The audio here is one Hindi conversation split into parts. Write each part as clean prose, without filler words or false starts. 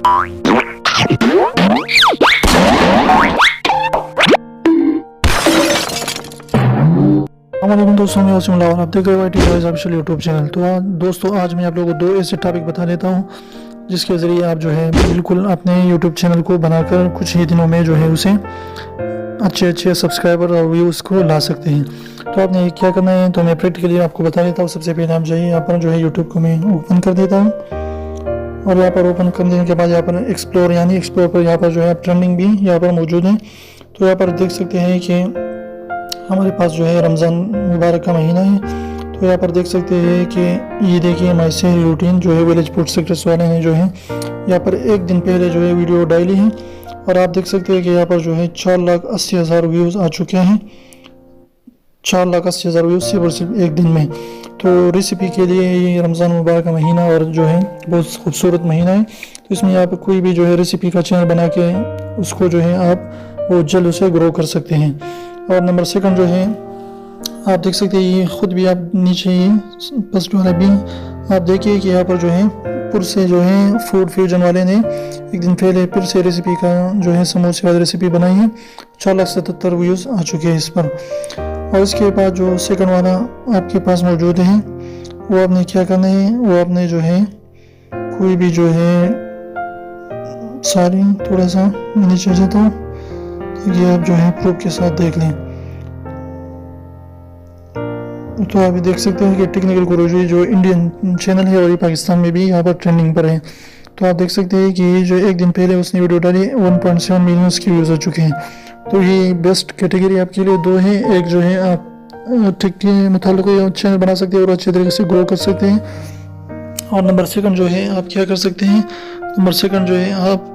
अस्सलामुअलैकुम दोस्तों, मैं आसिम और आप देख रहे हो IT boys official YouTube channel. तो दोस्तों, आज मैं आप लोगों को दो ऐसे टॉपिक बता देता हूँ जिसके ज़रिए आप जो है बिल्कुल अपने यूट्यूब चैनल को बनाकर कुछ ही दिनों में जो है उसे अच्छे सब्सक्राइबर और व्यूज़ को ला सकते हैं। तो आपने क्या करना है, तो मैं प्रैक्टिकली आपको बता देता हूँ। सबसे पहले आप जाइए, यहाँ पर जो है यूट्यूब को मैं ओपन कर देता हूँ और यहाँ पर ओपन कर देने के बाद यहाँ पर एक्सप्लोर पर यहाँ पर जो है ट्रेंडिंग भी यहाँ पर मौजूद है। तो यहाँ पर देख सकते हैं कि हमारे पास जो है रमज़ान मुबारक का महीना है। तो यहाँ पर देख सकते हैं कि ये देखिए माई सहरी रूटीन जो है विलेज फूड सेक्टर्स वाले ने जो है यहाँ पर एक दिन पहले जो है वीडियो डाली है और आप देख सकते हैं कि यहाँ पर जो है 4,80,000 व्यूज़ आ चुके हैं। 4,80,000 व्यूज़ सिर्फ एक दिन में। तो रेसिपी के लिए ये रमज़ान मुबारक का महीना और जो है बहुत खूबसूरत महीना है। तो इसमें आप कोई भी जो है रेसिपी का चैनल बना के उसको जो है आप वो जल्द उसे ग्रो कर सकते हैं। और नंबर सेकंड जो है आप देख सकते हैं, ये ख़ुद भी आप नीचे ही फर्स्ट वाला भी आप देखिए कि यहाँ पर जो है पुर से जो है फूड फ्यूजन वाले ने एक दिन पहले फिर से रेसिपी का जो है समोसे वाली रेसिपी बनाई है। 4,77,000 व्यूज़ आ चुके हैं इस पर। और इसके बाद जो सेकंड वाला आपके पास मौजूद है वो आपने क्या करना है, वो आपने जो है कोई भी जो है सारी थोड़ा सा नीचे जाता हूँ ताकि आप जो है प्रूफ के साथ देख लें। तो आप देख सकते हैं कि टेक्निकल गुरुजी जो इंडियन चैनल है और ये पाकिस्तान में भी यहाँ पर ट्रेंडिंग पर है। तो आप देख सकते हैं कि जो एक दिन पहले उसने वीडियो डाली 1.7 मिलियन के व्यूज़ आ चुके हैं। तो ये बेस्ट कैटेगरी आपके लिए दो है। एक जो है आप टेक के मुताल्लिक़ चैनल बना सकते हैं और अच्छे तरीके से ग्रो कर सकते हैं। और नंबर सेकंड जो है आप क्या कर सकते हैं, नंबर सेकंड जो है आप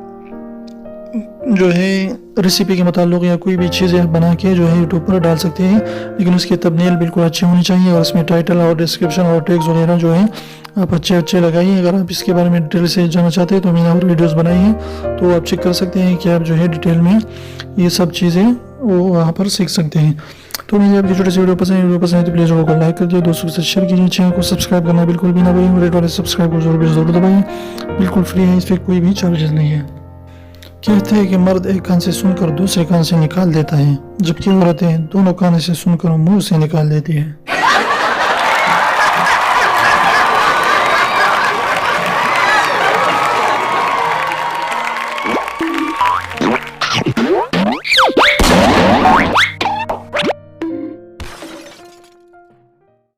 जो है रेसिपी के मुताल्लिक़ या कोई भी चीज़ें बना के जो है यूट्यूब पर डाल सकते हैं, लेकिन उसकी थंबनेल बिल्कुल अच्छी होनी चाहिए और इसमें टाइटल और डिस्क्रिप्शन और टैग्स वगैरह जो है आप अच्छे लगाइए। अगर आप इसके बारे में डिटेल से जानना चाहते हैं तो मैंने और वीडियोस बनाई हैं, तो आप चेक कर सकते हैं कि आप जो है डिटेल में ये सब चीज़ें वो वहाँ पर सीख सकते हैं। तो मुझे आपकी छोटी सी वीडियो पसंद है तो प्लीज़ वीडियो को लाइक कर दिए, दोस्तों के साथ शेयर कीजिए। चैनल को सब्सक्राइब करना बिल्कुल भी ना भूलिए। रेड वाले सब्सक्राइब को जरूर दबाइए, बिल्कुल फ्री है, इस पर कोई भी चार्जेस नहीं है। कहते हैं कि मर्द एक कान से सुनकर दूसरे कान से निकाल देता है, जबकि औरतें दोनों कान से सुनकर मुंह से निकाल देती है।